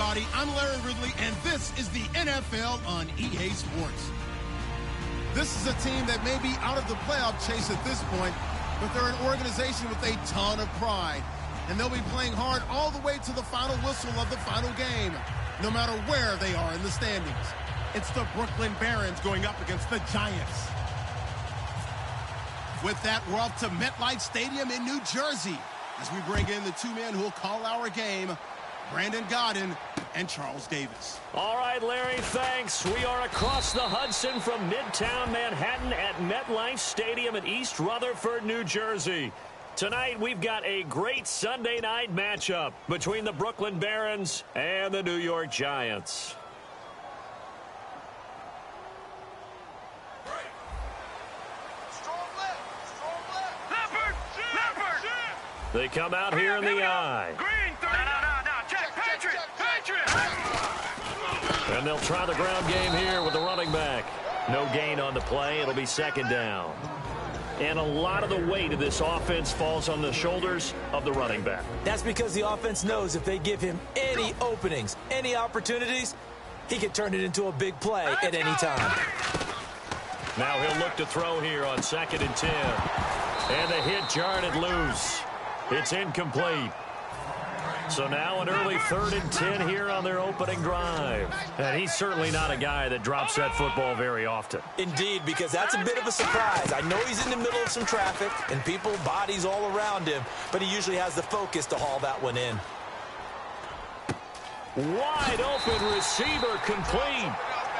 everybody. I'm Larry Ridley, and this is the NFL on EA Sports. This is a team that may be out of the playoff chase at this point, but they're an organization with a ton of pride. And they'll be playing hard all the way to the final whistle of the final game, no matter where they are in the standings. It's the Brookyln Barons going up against the Giants. With that, we're off to MetLife Stadium in New Jersey as we bring in the two men who will call our game, Brandon Godden and Charles Davis. All right, Larry, thanks. We are across the Hudson from Midtown Manhattan at MetLife Stadium in East Rutherford, New Jersey. Tonight, we've got a great Sunday night matchup between the Brookyln Barons and the New York Giants. They come out here in the eye. And they'll try the ground game here with the running back. No gain on the play. It'll be second down. And a lot of the weight of this offense falls on the shoulders of the running back. That's because the offense knows if they give him any openings, any opportunities, he can turn it into a big play at any time. Now he'll look to throw here on 2nd and 10. And the hit jarred it loose. It's incomplete. So now an early 3rd and 10 here on their opening drive. And he's certainly not a guy that drops that football very often. Indeed, because that's a bit of a surprise. I know he's in the middle of some traffic and people, bodies all around him, but he usually has the focus to haul that one in. Wide open receiver complete.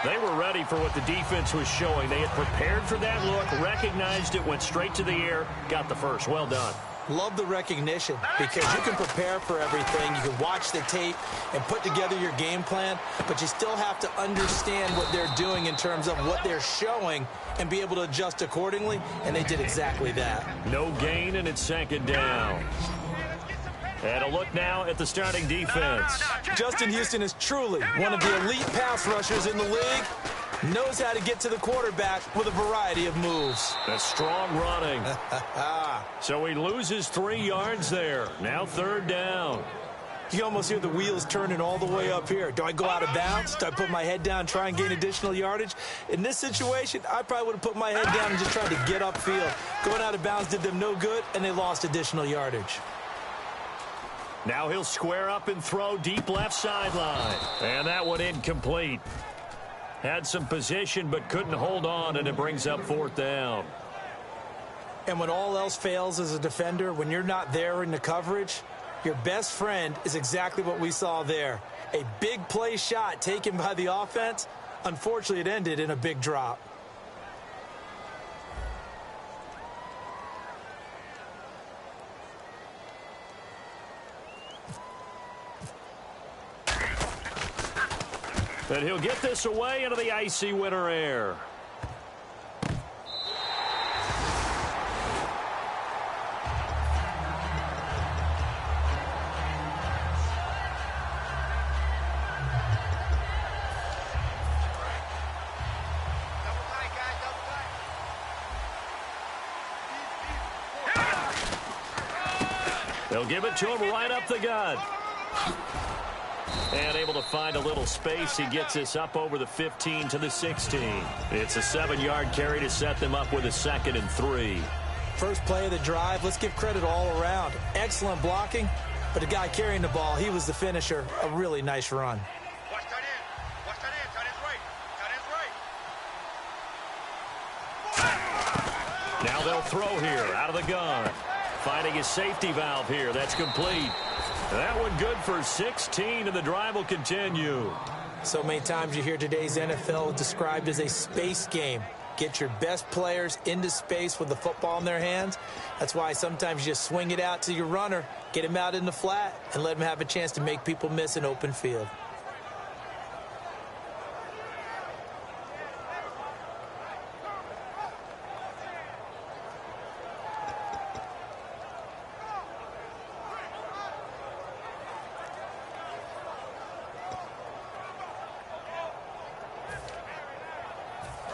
They were ready for what the defense was showing. They had prepared for that look, recognized it, went straight to the air, got the first. Well done. Love the recognition because you can prepare for everything. You can watch the tape and put together your game plan, but you still have to understand what they're doing in terms of what they're showing and be able to adjust accordingly, and they did exactly that. No gain, and it's 2nd down. And a look now at the starting defense. Justin Houston is truly one of the elite pass rushers in the league. Knows how to get to the quarterback with a variety of moves. That's strong running. So he loses 3 yards there. Now 3rd down. You almost hear the wheels turning all the way up here. Do I go out of bounds? Do I put my head down and try and gain additional yardage? In this situation, I probably would have put my head down and just tried to get upfield. Going out of bounds did them no good, and they lost additional yardage. Now he'll square up and throw deep left sideline. And that one incomplete. Had some position but couldn't hold on, and it brings up 4th down. And when all else fails as a defender, when you're not there in the coverage, your best friend is exactly what we saw there. A big play shot taken by the offense. Unfortunately, it ended in a big drop. And he'll get this away into the icy winter air. They'll give it to him right up the gut. And able to find a little space. He gets this up over the 15 to the 16. It's a 7-yard carry to set them up with a 2nd and 3. First play of the drive. Let's give credit all around. Excellent blocking. But the guy carrying the ball, he was the finisher. A really nice run. Watch tight end. Watch tight end. Tight end's right. Tight end's right. Now they'll throw here out of the gun. Finding his safety valve here. That's complete. That one good for 16, and the drive will continue. So many times you hear today's NFL described as a space game. Get your best players into space with the football in their hands. That's why sometimes you just swing it out to your runner, get him out in the flat, and let him have a chance to make people miss an open field.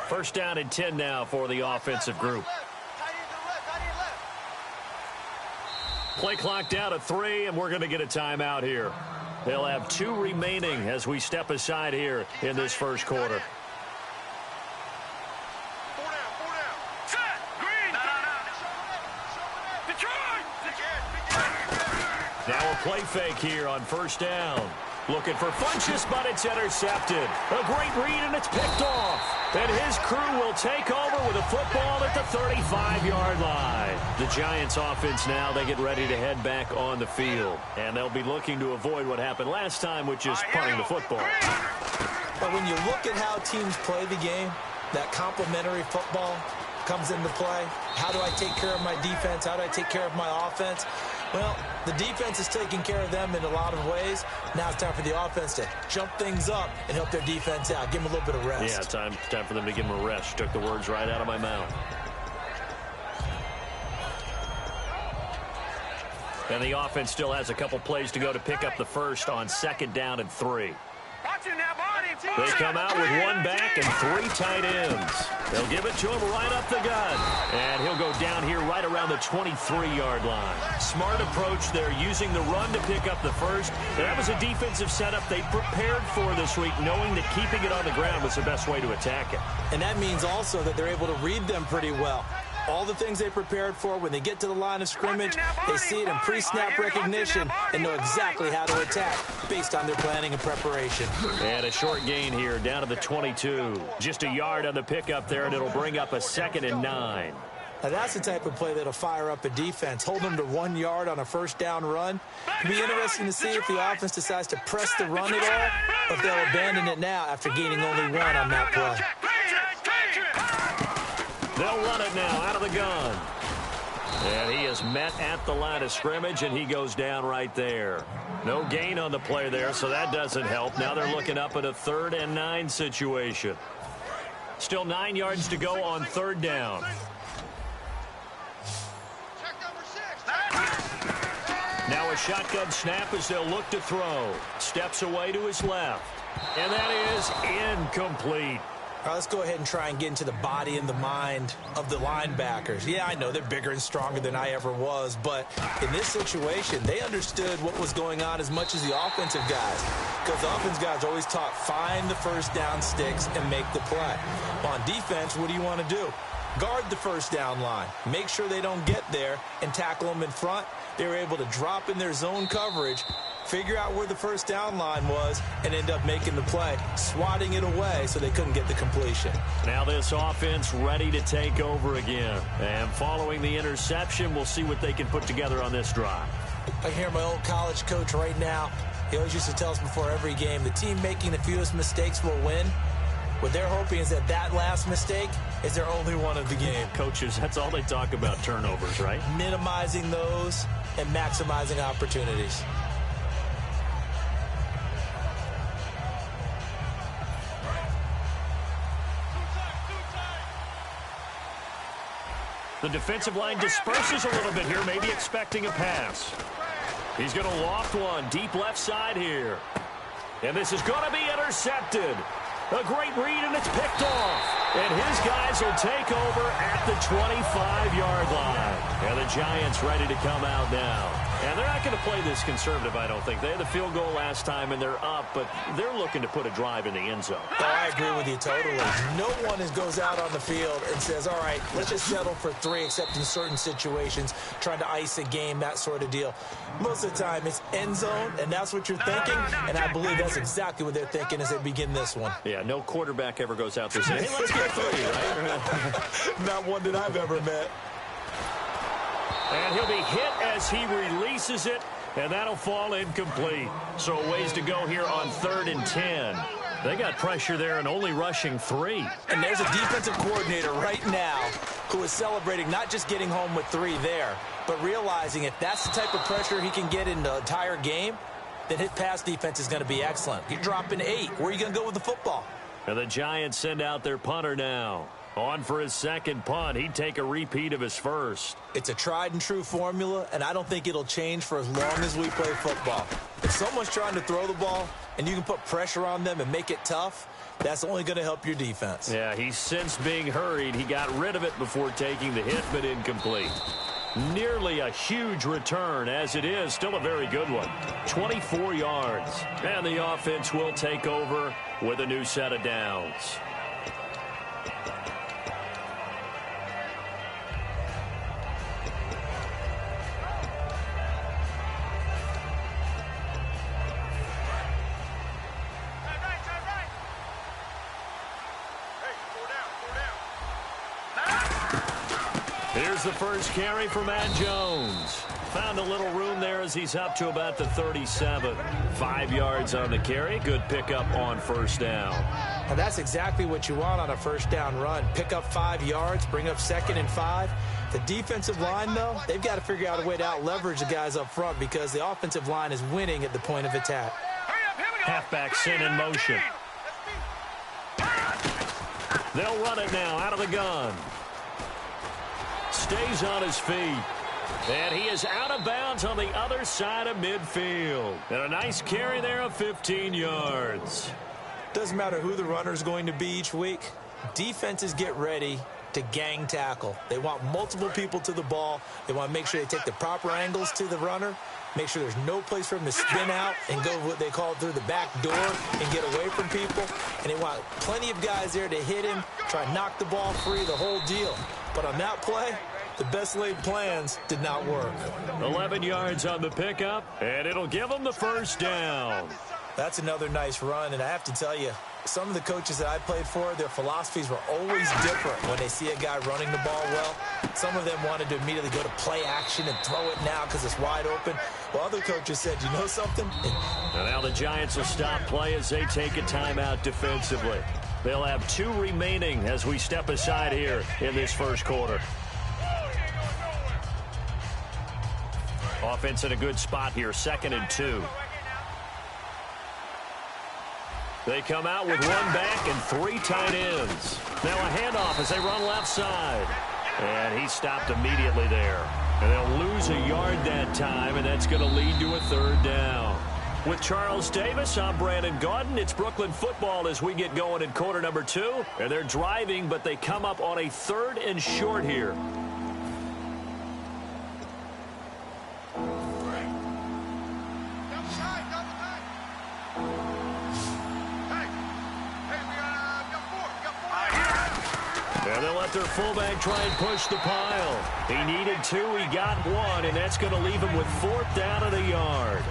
First down and 10 now for the offensive group. Play clock down to 3, and we're going to get a timeout here. They'll have 2 remaining as we step aside here in this first quarter. 4 down. Set. Green. Detroit. Now a play fake here on first down. Looking for Funchess, but it's intercepted. A great read, and it's picked off. And his crew will take over with a football at the 35-yard line. The Giants offense now, they get ready to head back on the field. And they'll be looking to avoid what happened last time, which is punting the football. But when you look at how teams play the game, that complementary football comes into play. How do I take care of my defense? How do I take care of my offense? Well, the defense is taking care of them in a lot of ways. Now it's time for the offense to jump things up and help their defense out. Give them a little bit of rest. Yeah, time for them to give them a rest. You took the words right out of my mouth. And the offense still has a couple plays to go to pick up the first on 2nd down and 3. They come out with 1 back and 3 tight ends. They'll give it to him right up the gut. And he'll go down here right around the 23-yard line. Smart approach there, using the run to pick up the first. That was a defensive setup they prepared for this week, knowing that keeping it on the ground was the best way to attack it. And that means also that they're able to read them pretty well. All the things they prepared for, when they get to the line of scrimmage, they see it in pre-snap recognition and know exactly how to attack based on their planning and preparation. And a short gain here down to the 22. Just a yard on the pickup there, and it'll bring up a 2nd and 9. Now that's the type of play that'll fire up a defense. Hold them to 1 yard on a first down run. It'll be interesting to see if the offense decides to press the run at all, or if they'll abandon it now after gaining only 1 on that play. They'll run it now out of the gun. And he is met at the line of scrimmage, and he goes down right there. No gain on the play there, so that doesn't help. Now they're looking up at a 3rd and 9 situation. Still 9 yards to go on 3rd down. Now a shotgun snap as they'll look to throw. Steps away to his left. And that is incomplete. All right, let's go ahead and try and get into the body and the mind of the linebackers. Yeah, I know they're bigger and stronger than I ever was, but in this situation, they understood what was going on as much as the offensive guys, because the offensive guys are always taught, find the first down sticks and make the play. On defense, what do you want to do? Guard the first down line. Make sure they don't get there and tackle them in front. They were able to drop in their zone coverage, figure out where the first down line was, and end up making the play, swatting it away so they couldn't get the completion. Now this offense ready to take over again. And following the interception, we'll see what they can put together on this drive. I hear my old college coach right now. He always used to tell us before every game, the team making the fewest mistakes will win. What they're hoping is that last mistake is their only one of the game. Coaches, that's all they talk about, turnovers, right? Minimizing those and maximizing opportunities. The defensive line disperses a little bit here, maybe expecting a pass. He's going to loft one deep left side here. And this is going to be intercepted. A great read, and it's picked off. And his guys will take over at the 25-yard line. And the Giants ready to come out now. And they're not going to play this conservative, I don't think. They had the field goal last time, and they're up, but they're looking to put a drive in the end zone. Oh, I agree with you totally. No one goes out on the field and says, all right, let's just settle for 3, except in certain situations, trying to ice a game, that sort of deal. Most of the time, it's end zone, and that's what you're thinking, and I believe that's exactly what they're thinking as they begin this one. Yeah, no quarterback ever goes out there saying, hey, let's get 3, right? Not one that I've ever met. And he'll be hit as he releases it, and that'll fall incomplete. So a ways to go here on 3rd and 10. They got pressure there and only rushing 3. And there's a defensive coordinator right now who is celebrating not just getting home with 3 there, but realizing if that's the type of pressure he can get in the entire game, then his pass defense is going to be excellent. You're dropping 8. Where are you going to go with the football? And the Giants send out their punter now. On for his second punt. He'd take a repeat of his first. It's a tried and true formula, and I don't think it'll change for as long as we play football. If someone's trying to throw the ball and you can put pressure on them and make it tough, that's only going to help your defense. Yeah, he's since being hurried. He got rid of it before taking the hit, but incomplete. nearly a huge return, as it is still a very good one. 24 yards. And the offense will take over with a new set of downs. Here's the first carry for Matt Jones. Found a little room there as he's up to about the 37. 5 yards on the carry. Good pickup on first down. And that's exactly what you want on a first down run. Pick up 5 yards, bring up 2nd and 5. The defensive line, though, they've got to figure out a way to out-leverage the guys up front because the offensive line is winning at the point of attack. Halfback sent in motion. They'll run it now out of the gun. Stays on his feet. And he is out of bounds on the other side of midfield. And a nice carry there of 15 yards. Doesn't matter who the runner is going to be each week. Defenses get ready to gang tackle. They want multiple people to the ball. They want to make sure they take the proper angles to the runner. Make sure there's no place for him to spin out and go what they call through the back door and get away from people. And they want plenty of guys there to hit him, try and knock the ball free, the whole deal. But on that play, the best laid plans did not work. 11 yards on the pickup, and it'll give them the first down. That's another nice run, and I have to tell you, some of the coaches that I played for, their philosophies were always different when they see a guy running the ball well. Some of them wanted to immediately go to play action and throw it now because it's wide open. While other coaches said, you know something? And now the Giants will stop play as they take a timeout defensively. They'll have 2 remaining as we step aside here in this first quarter. Offense in a good spot here, 2nd and 2. They come out with 1 back and 3 tight ends. Now a handoff as they run left side. And he stopped immediately there. And they'll lose a yard that time, and that's going to lead to a 3rd down. With Charles Davis, I'm Brandon Gaudin. It's Brookyln football as we get going in quarter number 2. And they're driving, but they come up on a 3rd and short here. And they'll let their fullback try and push the pile. He needed 2, he got 1, and that's going to leave him with 4th down at a yard.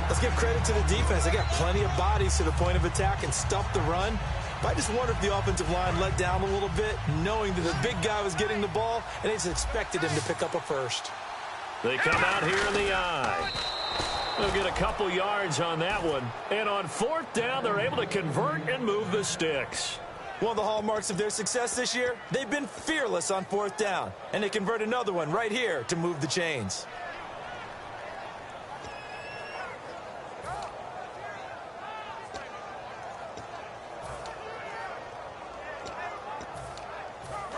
Let's give credit to the defense. They got plenty of bodies to the point of attack and stuffed the run. But I just wonder if the offensive line let down a little bit, knowing that the big guy was getting the ball, and they just expected him to pick up a first. They come out here in the eye. They'll get a couple yards on that one. And on 4th down, they're able to convert and move the sticks. One of the hallmarks of their success this year, they've been fearless on 4th down. And they convert another one right here to move the chains.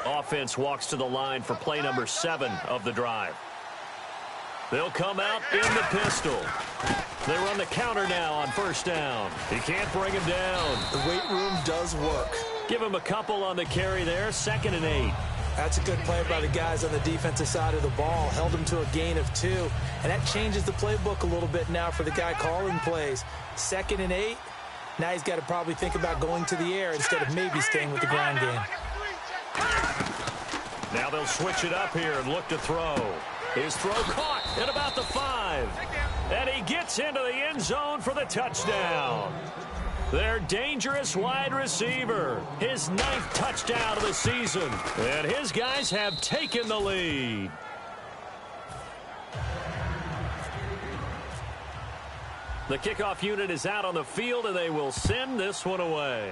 Offense walks to the line for play number 7 of the drive. They'll come out in the pistol. They run the counter now on 1st down. He can't bring him down. The weight room does work. Give him a couple on the carry there, 2nd and 8. That's a good play by the guys on the defensive side of the ball. Held him to a gain of 2. And that changes the playbook a little bit now for the guy calling plays. 2nd and 8. Now he's got to probably think about going to the air instead of maybe staying with the ground game. Now they'll switch it up here and look to throw. His throw caught at about the 5. And he gets into the end zone for the touchdown. Their dangerous wide receiver. His 9th touchdown of the season. And his guys have taken the lead. The kickoff unit is out on the field, and they will send this one away.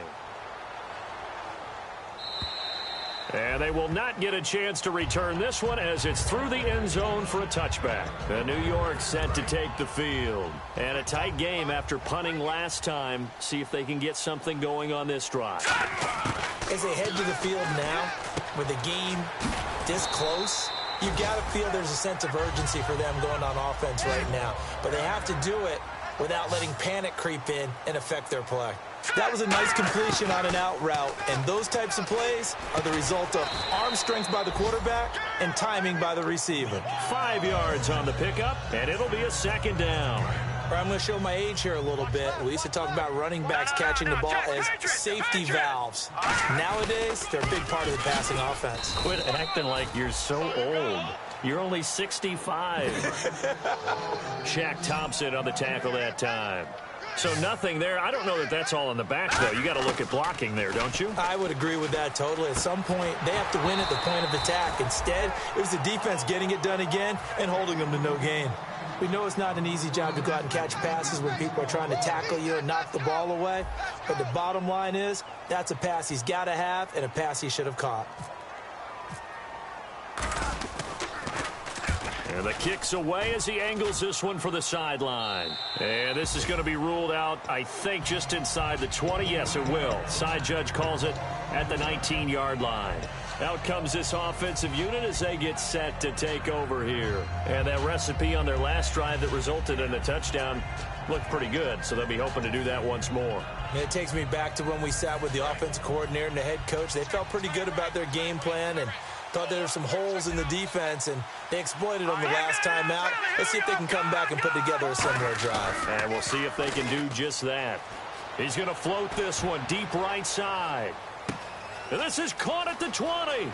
And they will not get a chance to return this one as it's through the end zone for a touchback. The New York set to take the field. And a tight game after punting last time. See if they can get something going on this drive. As they head to the field now, with the game this close, you've got to feel there's a sense of urgency for them going on offense right now. But they have to do it without letting panic creep in and affect their play. That was a nice completion on an out route, and those types of plays are the result of arm strength by the quarterback and timing by the receiver. 5 yards on the pickup, and it'll be a second down. I'm going to show my age here a little bit. We used to talk about running backs catching the ball as safety valves. Nowadays, they're a big part of the passing offense. Quit acting like you're so old. You're only 65. Shaq Thompson on the tackle that time. So nothing there. I don't know that that's all in the back, though. You got to look at blocking there, don't you? I would agree with that totally. At some point, they have to win at the point of attack. Instead, it was the defense getting it done again and holding them to no gain. We know it's not an easy job to go out and catch passes when people are trying to tackle you and knock the ball away. But the bottom line is, that's a pass he's got to have and a pass he should have caught. And the kick's away as he angles this one for the sideline. And this is going to be ruled out, I think, just inside the 20. Yes, it will. Side judge calls it at the 19-yard line. Out comes this offensive unit as they get set to take over here. And that recipe on their last drive that resulted in a touchdown looked pretty good, so they'll be hoping to do that once more. It takes me back to when we sat with the offensive coordinator and the head coach. They felt pretty good about their game plan and thought there were some holes in the defense, and they exploited them the last time out. Let's see if they can come back and put together a similar drive. And we'll see if they can do just that. He's going to float this one deep right side. And this is caught at the 20.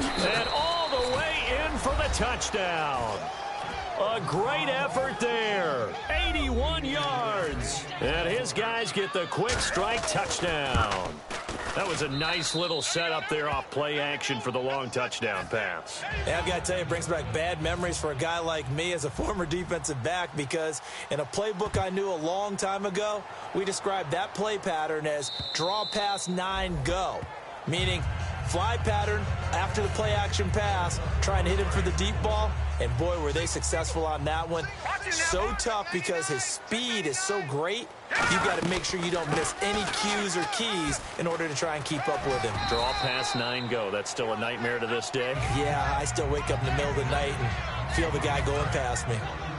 And all the way in for the touchdown. A great effort there. 81 yards. And his guys get the quick strike touchdown. That was a nice little setup there off play action for the long touchdown pass. Yeah, I've got to tell you, it brings back bad memories for a guy like me as a former defensive back, because in a playbook I knew a long time ago, we described that play pattern as draw pass 9 go, meaning fly pattern after the play action pass, trying to hit him for the deep ball. And boy, were they successful on that one. So tough because his speed is so great. You've got to make sure you don't miss any cues or keys in order to try and keep up with him. Draw pass 9 go. That's still a nightmare to this day. Yeah, I still wake up in the middle of the night and feel the guy going past me.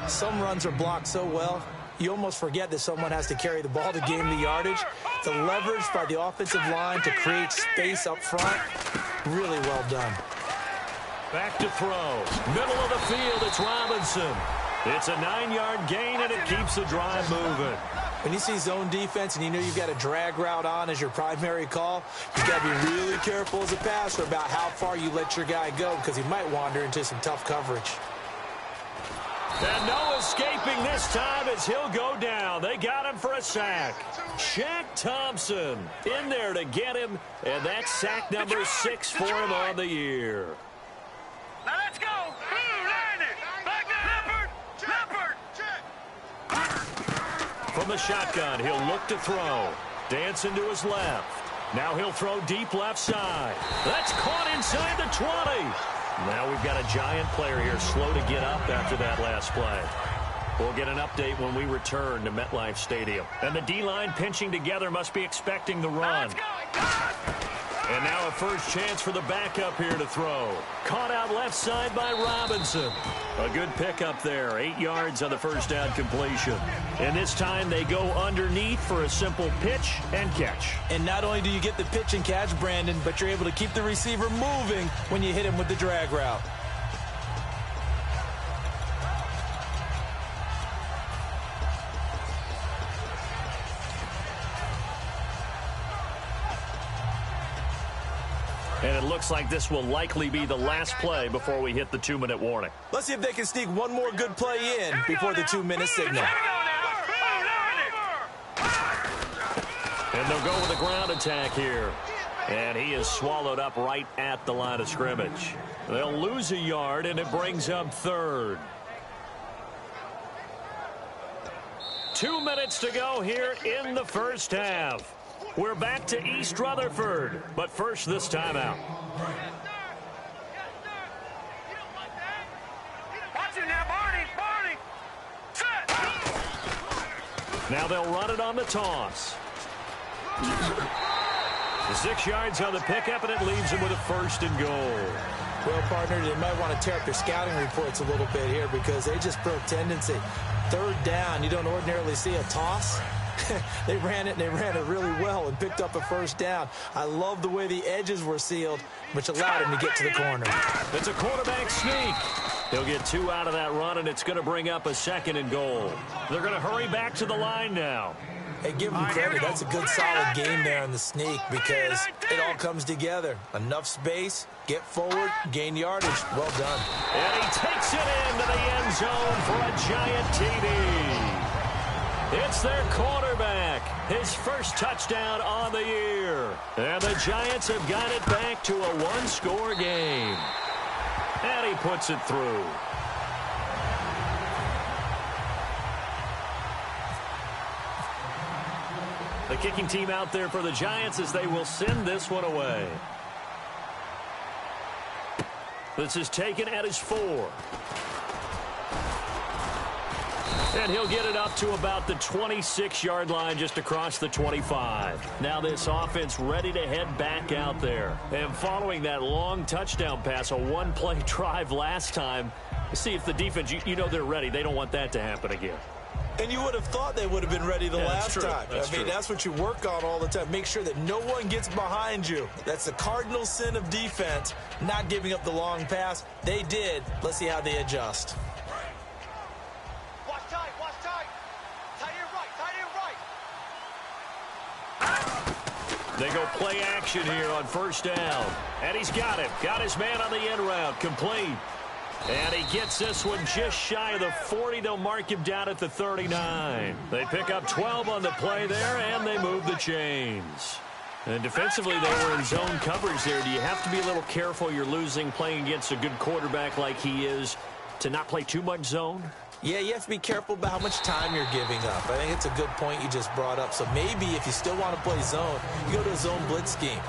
Some runs are blocked so well, you almost forget that someone has to carry the ball to gain the yardage. The leverage by the offensive line to create space up front, really well done. Back to throw. Middle of the field, it's Robinson. It's a 9-yard gain, and it keeps the drive moving. When you see zone defense and you know you've got a drag route on as your primary call, you've got to be really careful as a passer about how far you let your guy go, because he might wander into some tough coverage. And no escaping this time as he'll go down. They got him for a sack. Shaq Thompson in there to get him, and that's sack number 6 for him on the year. Now let's go. Back to Leopard. From the shotgun, he'll look to throw. Dancing to his left. Now he'll throw deep left side. That's caught inside the 20. Now we've got a giant player here slow to get up after that last play. We'll get an update when we return to MetLife Stadium. And the D-line pinching together must be expecting the run. And now a first chance for the backup here to throw. Caught out left side by Robinson. A good pickup there. 8 yards on the first down completion. And this time they go underneath for a simple pitch and catch. And not only do you get the pitch and catch, Brandon, but you're able to keep the receiver moving when you hit him with the drag route. And it looks like this will likely be the last play before we hit the 2-minute warning. Let's see if they can sneak one more good play in before the 2-minute signal. And they'll go with a ground attack here. And he is swallowed up right at the line of scrimmage. They'll lose a yard, and it brings up 3rd. 2 minutes to go here in the first half. We're back to East Rutherford, but first this timeout. Watch it now, Barney. Set. Now they'll run it on the toss. 6 yards on the pickup, and it leaves them with a 1st and goal. Well, partner, they might want to tear up their scouting reports a little bit here, because they just broke tendency. 3rd down, you don't ordinarily see a toss. They ran it, and they ran it really well and picked up a first down. I love the way the edges were sealed, which allowed him to get to the corner. It's a quarterback sneak. He'll get 2 out of that run, and it's going to bring up a 2nd and goal. They're going to hurry back to the line now. Hey, give him credit. That's a good, solid game there in the sneak because it all comes together. Enough space, get forward, gain yardage. Well done. And he takes it into the end zone for a giant TD. It's their quarterback. His first touchdown on the year. And the Giants have got it back to a 1-score game. And he puts it through. The kicking team out there for the Giants as they will send this one away. This is taken at his 4. And he'll get it up to about the 26-yard line just across the 25. Now this offense ready to head back out there. And following that long touchdown pass, a one-play drive last time, see if the defense, you know they're ready. They don't want that to happen again. And you would have thought they would have been ready the last time. That's what you work on all the time. Make sure that no one gets behind you. That's the cardinal sin of defense, not giving up the long pass. They did. Let's see how they adjust. Watch tight, watch tight. Tight end right. They go play action here on first down. And he's got it. Got his man on the end route. Complete. And he gets this one just shy of the 40. They'll mark him down at the 39. They pick up 12 on the play there, and they move the chains. And defensively, they were in zone coverage there. Do you have to be a little careful? You're losing playing against a good quarterback like he is to not play too much zone? Yeah, you have to be careful about how much time you're giving up. I think it's a good point you just brought up. So maybe if you still want to play zone, you go to a zone blitz scheme.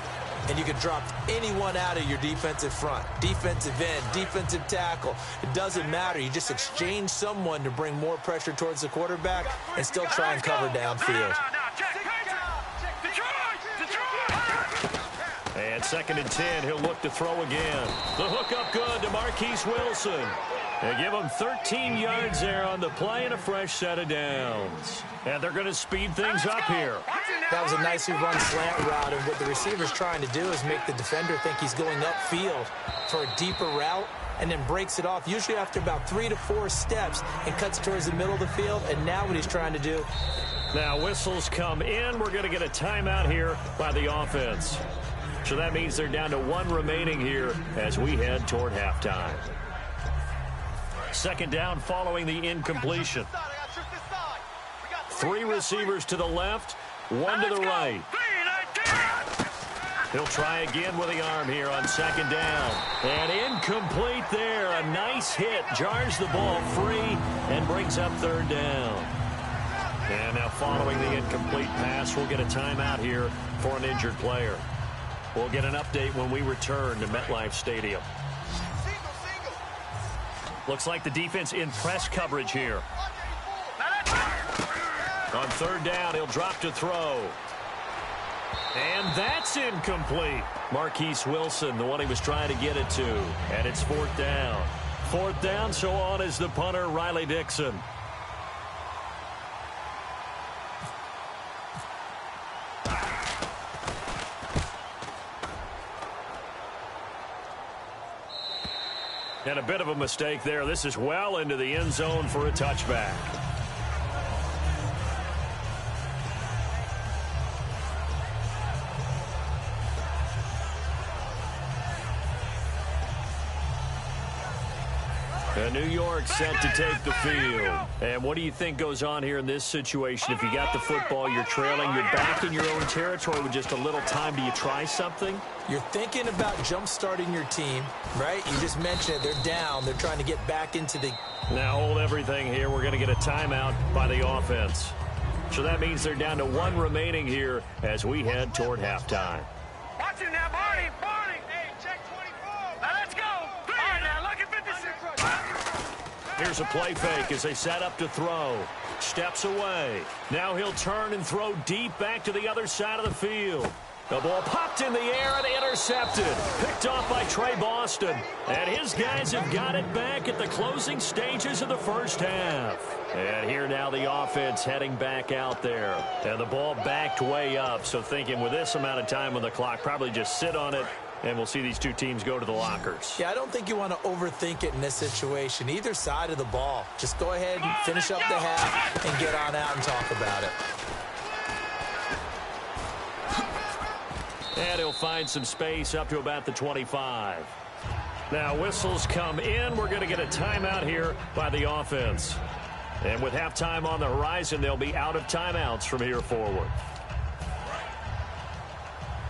And you can drop anyone out of your defensive front, defensive end, defensive tackle. It doesn't matter. You just exchange someone to bring more pressure towards the quarterback and still try and cover downfield. And 2nd and 10, he'll look to throw again. The hook up good to Marquise Wilson. They give him 13 yards there on the play and a fresh set of downs. And they're going to speed things up here. That was a nicely run slant route, and what the receiver's trying to do is make the defender think he's going upfield for a deeper route and then breaks it off, usually after about 3 to 4 steps, and cuts towards the middle of the field. And now what he's trying to do. Now whistles come in. We're going to get a timeout here by the offense. So that means they're down to 1 remaining here as we head toward halftime. 2nd down following the incompletion. 3 receivers to the left, 1 to the right. He'll try again with the arm here on 2nd down. And incomplete there. A nice hit. Jars the ball free and brings up 3rd down. And now following the incomplete pass, we'll get a timeout here for an injured player. We'll get an update when we return to MetLife Stadium. Looks like the defense in press coverage here. On 3rd down, he'll drop to throw. And that's incomplete. Marquise Wilson, the one he was trying to get it to. And it's 4th down. 4th down, so on is the punter, Riley Dixon. And a bit of a mistake there. This is well into the end zone for a touchback. And New York set to take the field. And what do you think goes on here in this situation? If you got the football, you're trailing, you're back in your own territory with just a little time. Do you try something? You're thinking about jump-starting your team, right? You just mentioned it. They're down. They're trying to get back into the... Now hold everything here. We're going to get a timeout by the offense. So that means they're down to 1 remaining here as we head toward halftime. Watch it now, Barney. Barney. Hey, check 24. Now let's go. All right, now look at 56. Here's a play fake as they set up to throw. Steps away. Now he'll turn and throw deep back to the other side of the field. The ball popped in the air and intercepted. Picked off by Trey Boston. And his guys have got it back at the closing stages of the first half. And here now the offense heading back out there. And the ball backed way up. So thinking with this amount of time on the clock, probably just sit on it. And we'll see these two teams go to the lockers. Yeah, I don't think you want to overthink it in this situation. Either side of the ball. Just go ahead and finish up the half and get on out and talk about it. And he'll find some space up to about the 25. Now whistles come in. We're going to get a timeout here by the offense. And with halftime on the horizon, they'll be out of timeouts from here forward.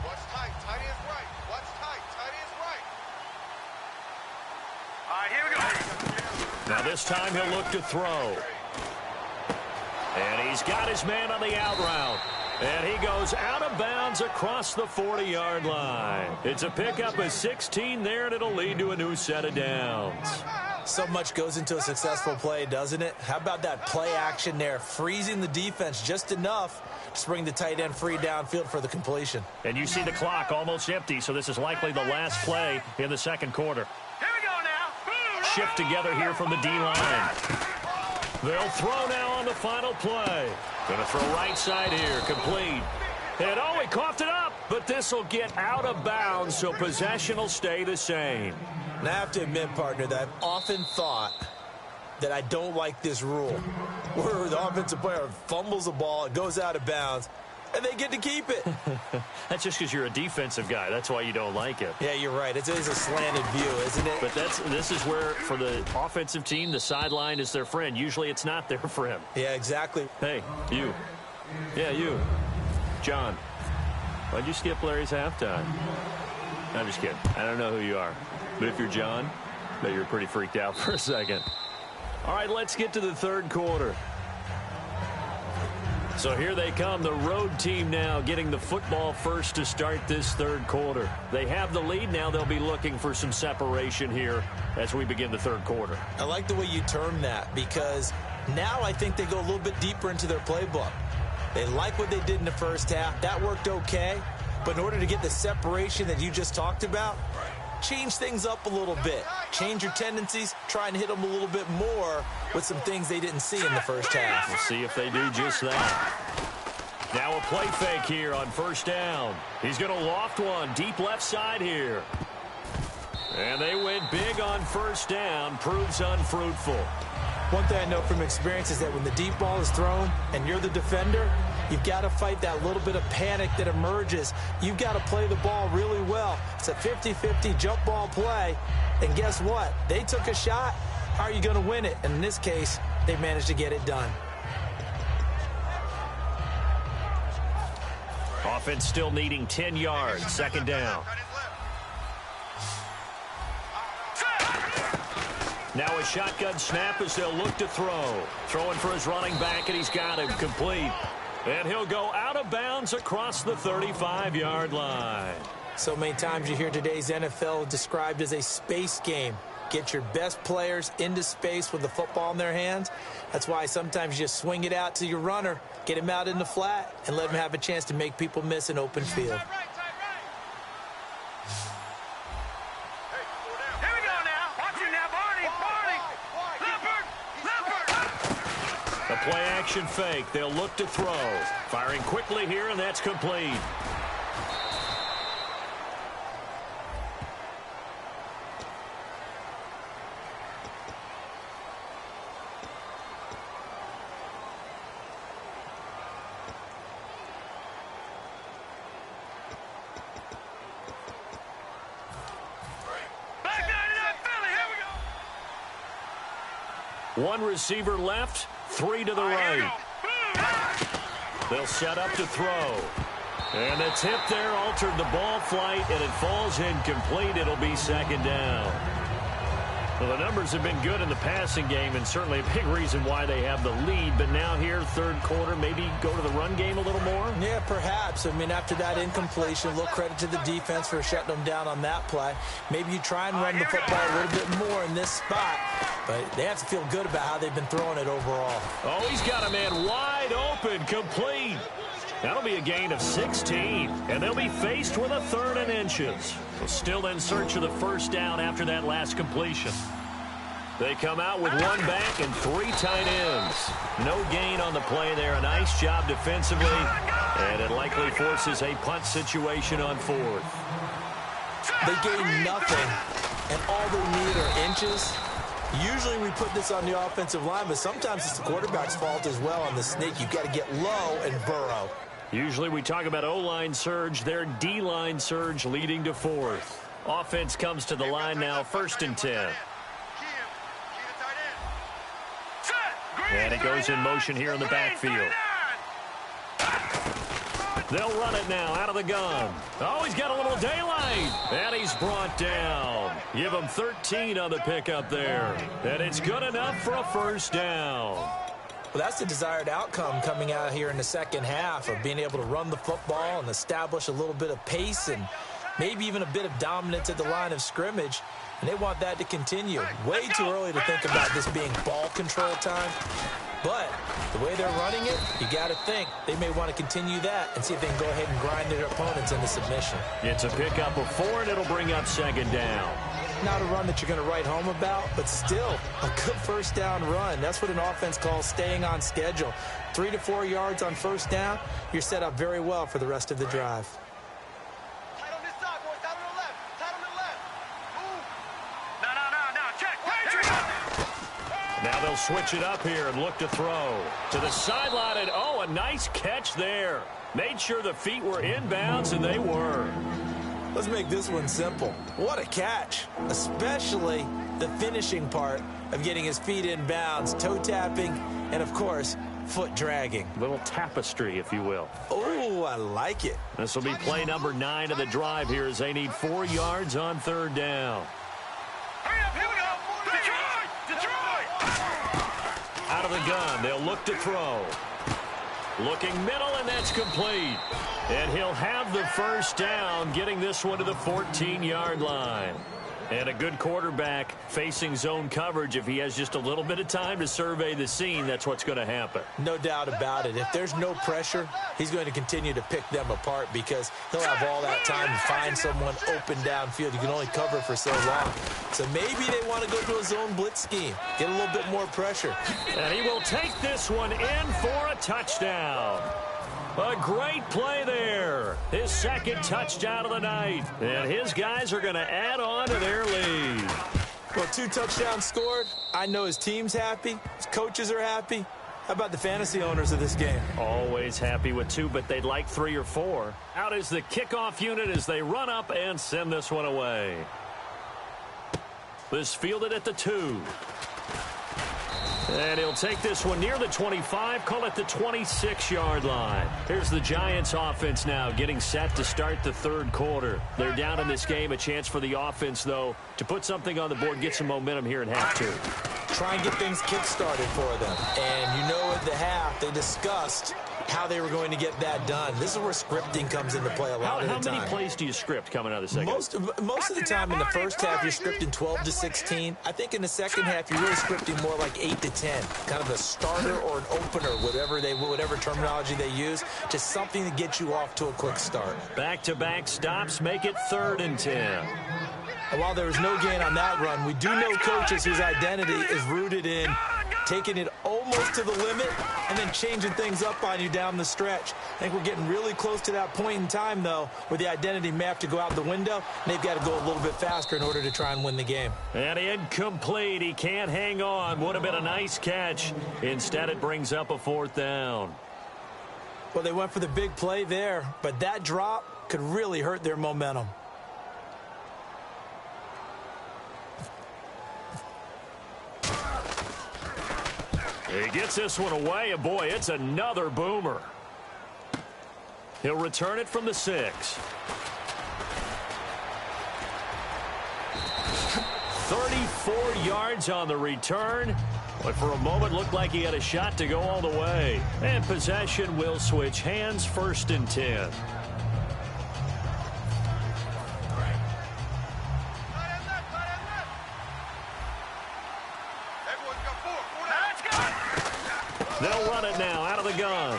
What's tight? Tight is right. What's tight? Tight is right. All right, here we go. Now this time he'll look to throw. And he's got his man on the out route. And he goes out of bounds across the 40-yard line. It's a pickup of 16 there, and it'll lead to a new set of downs. So much goes into a successful play, doesn't it? How about that play action there, freezing the defense just enough to bring the tight end free downfield for the completion. And you see the clock almost empty, so this is likely the last play in the second quarter. Here we go now. Shift together here from the D-line. They'll throw now on the final play. Going to throw right side here, complete. And oh, he coughed it up, but this will get out of bounds, so possession will stay the same. And I have to admit, partner, that I've often thought that I don't like this rule, where the offensive player fumbles the ball, it goes out of bounds, and they get to keep it. That's just because you're a defensive guy. That's why you don't like it. Yeah, you're right. It is a slanted view, isn't it? But this is where, for the offensive team, the sideline is their friend. Usually it's not their friend. Yeah, exactly. Hey, you. Yeah, you. John, why'd you skip Larry's halftime? I'm just kidding. I don't know who you are. But if you're John, I bet you're pretty freaked out for a second. All right, let's get to the third quarter. So here they come, the road team now getting the football first to start this third quarter. They have the lead. Now they'll be looking for some separation here as we begin the third quarter. I like the way you term that, because now I think they go a little bit deeper into their playbook. They like what they did in the first half. That worked okay. But in order to get the separation that you just talked about, change things up a little bit. Change your tendencies. Try and hit them a little bit more with some things they didn't see in the first half. We'll see if they do just that. Now a play fake here on first down. He's going to loft one deep left side here. And they went big on first down. Proves unfruitful. One thing I know from experience is that when the deep ball is thrown and you're the defender, you've got to fight that little bit of panic that emerges. You've got to play the ball really well. It's a 50-50 jump ball play. And guess what? They took a shot. How are you going to win it? And in this case, they managed to get it done. Offense still needing 10 yards. Second down. Now a shotgun snap as they'll look to throw. Throwing for his running back, and he's got him complete. And he'll go out of bounds across the 35-yard line. So many times you hear today's NFL described as a space game. Get your best players into space with the football in their hands. That's why sometimes you just swing it out to your runner, get him out in the flat, and let him have a chance to make people miss an open field. A play-action fake. They'll look to throw. Firing quickly here, and that's complete. One receiver left, three to the right. They'll set up to throw. And the tip there altered the ball flight, and it falls incomplete. It'll be second down. Well, the numbers have been good in the passing game, and certainly a big reason why they have the lead. But now here, third quarter, maybe go to the run game a little more? Yeah, perhaps. I mean, after that incompletion, a little credit to the defense for shutting them down on that play. Maybe you try and run the football a little bit more in this spot. But they have to feel good about how they've been throwing it overall. Oh, he's got a man wide open, complete. That'll be a gain of 16, and they'll be faced with a 3rd and inches. Still in search of the first down after that last completion. They come out with 1 back and 3 tight ends. No gain on the play there. A nice job defensively, and it likely forces a punt situation on 4th. They gain nothing, and all they need are inches. Usually we put this on the offensive line, but sometimes it's the quarterback's fault as well on the sneak. You've got to get low and burrow. Usually we talk about O-line surge, their D-line surge leading to 4th. Offense comes to the line now, 1st and 10. And it goes in motion here in the backfield. They'll run it now out of the gun. Oh, he's got a little daylight. And he's brought down. Give him 13 on the pickup there. And it's good enough for a first down. Well, that's the desired outcome coming out here in the second half of being able to run the football and establish a little bit of pace and maybe even a bit of dominance at the line of scrimmage. And they want that to continue. Way too early to think about this being ball control time. But the way they're running it, you got to think they may want to continue that and see if they can go ahead and grind their opponents into submission. It's a pickup of 4, and it'll bring up 2nd down. Not a run that you're going to write home about, but still a good first down run. That's what an offense calls staying on schedule. 3 to 4 yards on first down, you're set up very well for the rest of the drive. Tight on this side, boys. Tight on the left. Tight on the left. Move. No. Check. Patriot. Now they'll switch it up here and look to throw. To the sideline, and oh, a nice catch there. Made sure the feet were inbounds, and they were. Let's make this one simple. What a catch, especially the finishing part of getting his feet in bounds, toe tapping, and, of course, foot dragging. Little tapestry, if you will. Oh, I like it. This will be play number 9 of the drive here as they need 4 yards on 3rd down. Hurry up, here we go. Detroit. Out of the gun, they'll look to throw. Looking middle, and that's complete. And he'll have the first down, getting this one to the 14-yard line. And a good quarterback facing zone coverage. If he has just a little bit of time to survey the scene, that's what's going to happen. No doubt about it. If there's no pressure, he's going to continue to pick them apart because he'll have all that time to find someone open downfield. You can only cover for so long. So maybe they want to go to a zone blitz scheme, get a little bit more pressure. And he will take this one in for a touchdown. A great play there. His 2nd touchdown of the night. And his guys are going to add on to their lead. Well, 2 touchdowns scored. I know his team's happy. His coaches are happy. How about the fantasy owners of this game? Always happy with 2, but they'd like 3 or 4. Out is the kickoff unit as they run up and send this one away. This fielded at the 2. And he'll take this one near the 25, call it the 26-yard line. Here's the Giants offense now getting set to start the 3rd quarter. They're down in this game, a chance for the offense, though, to put something on the board, get some momentum here in half 2. Try and get things kick-started for them. And you know at the half, they discussed how they were going to get that done. This is where scripting comes into play a lot of the time. How many plays do you script coming out of the second? Most of the time in the first half, you're scripting 12 to 16. I think in the second half, you're really scripting more like 8 to 10. Kind of a starter or an opener, whatever terminology they use. Just something to get you off to a quick start. Back-to-back stops make it 3rd and 10. And while there was no gain on that run, we do know coaches whose identity is rooted in taking it almost to the limit and then changing things up on you down the stretch. I think we're getting really close to that point in time, though, where the identity may have to go out the window, and they've got to go a little bit faster in order to try and win the game. And incomplete. He can't hang on. Would have been a nice catch. Instead, it brings up a 4th down. Well, they went for the big play there, but that drop could really hurt their momentum. He gets this one away, and boy, it's another boomer. He'll return it from the 6. 34 yards on the return, but for a moment looked like he had a shot to go all the way. And possession will switch hands, 1st and 10. They'll run it now out of the gun.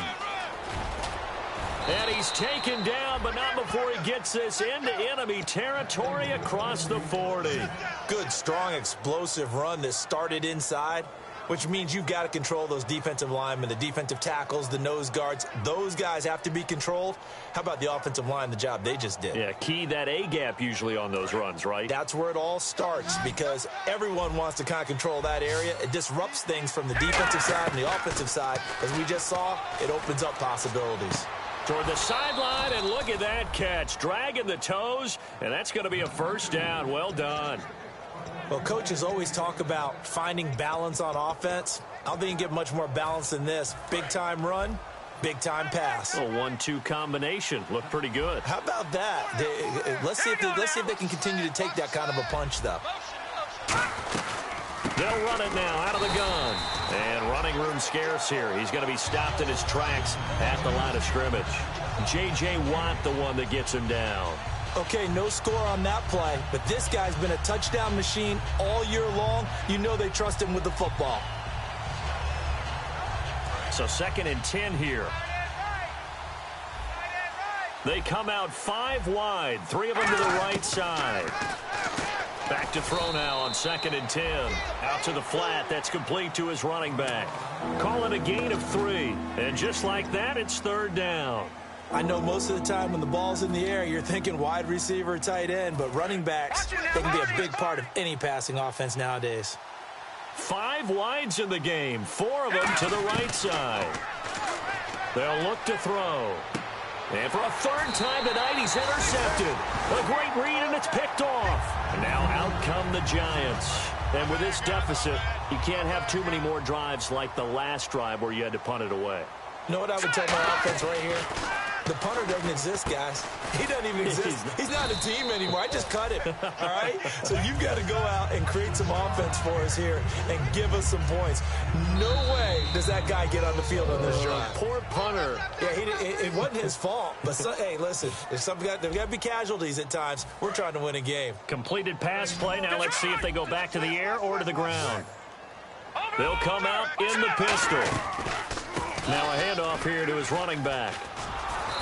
And he's taken down, but not before he gets this into enemy territory across the 40. Good, strong, explosive run that started inside, which means you've got to control those defensive linemen, the defensive tackles, the nose guards. Those guys have to be controlled. How about the offensive line, the job they just did? Yeah, key that A-gap usually on those runs, right? That's where it all starts because everyone wants to kind of control that area. It disrupts things from the defensive side and the offensive side. As we just saw, it opens up possibilities. Toward the sideline, and look at that catch. Dragging the toes, and that's going to be a first down. Well done. Well, coaches always talk about finding balance on offense. I don't think you can get much more balance than this. Big-time run, big-time pass. A 1-2 combination. Looked pretty good. How about that? Let's see if they can continue to take that kind of a punch, though. They'll run it now out of the gun. And running room scarce here. He's going to be stopped in his tracks at the line of scrimmage. J.J. Watt, the one that gets him down. Okay, no score on that play, but this guy's been a touchdown machine all year long. You know they trust him with the football. So 2nd and 10 here. They come out 5 wide, 3 of them to the right side. Back to throw now on 2nd and 10. Out to the flat. That's complete to his running back. Call it a gain of 3. And just like that, it's 3rd down. I know most of the time when the ball's in the air, you're thinking wide receiver, tight end, but running backs, they can be a big part of any passing offense nowadays. 5 wides in the game, 4 of them to the right side. They'll look to throw. And for a 3rd time tonight, he's intercepted. A great read, and it's picked off. And now out come the Giants. And with this deficit, you can't have too many more drives like the last drive where you had to punt it away. You know what I would tell my offense right here? The punter doesn't exist, guys. He doesn't even exist. He's not a team anymore. I just cut him, all right? So you've got to go out and create some offense for us here and give us some points. No way does that guy get on the field on this drive. Poor punter. Yeah, it wasn't his fault. But, hey, listen, there's got to be casualties at times. We're trying to win a game. Completed pass play. Now let's see if they go back to the air or to the ground. They'll come out in the pistol. Now a handoff here to his running back.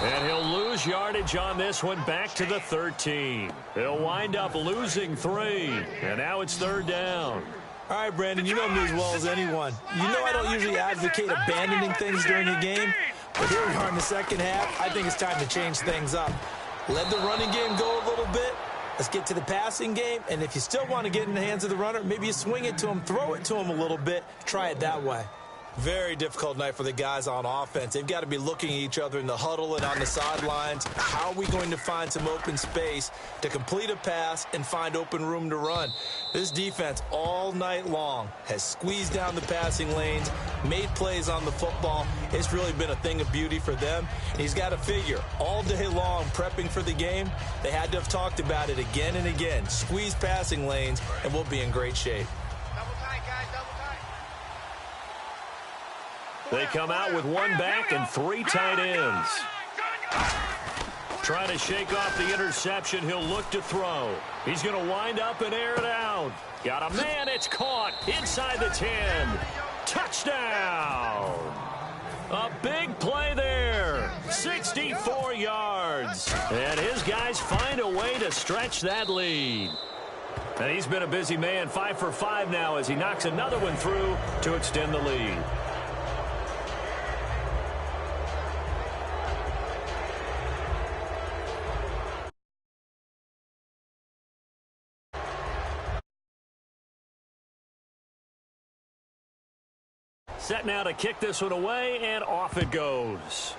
And he'll lose yardage on this one back to the 13. He'll wind up losing 3. And now it's 3rd down. All right, Brandon, you know me as well as anyone. You know I don't usually advocate abandoning things during a game. But here we are in the second half. I think it's time to change things up. Let the running game go a little bit. Let's get to the passing game. And if you still want to get in the hands of the runner, maybe you swing it to him, throw it to him a little bit. Try it that way. Very difficult night for the guys on offense. They've got to be looking at each other in the huddle and on the sidelines. How are we going to find some open space to complete a pass and find open room to run? This defense all night long has squeezed down the passing lanes, made plays on the football. It's really been a thing of beauty for them. And he's got to figure all day long prepping for the game, they had to have talked about it again and again. Squeeze passing lanes, and we'll be in great shape. They come out with 1 back and 3 tight ends. Trying to shake off the interception. He'll look to throw. He's going to wind up and air it out. Got a man. It's caught inside the 10. Touchdown. A big play there. 64 yards. And his guys find a way to stretch that lead. And he's been a busy man. 5 for 5 now as he knocks another one through to extend the lead. Set now to kick this one away, and off it goes.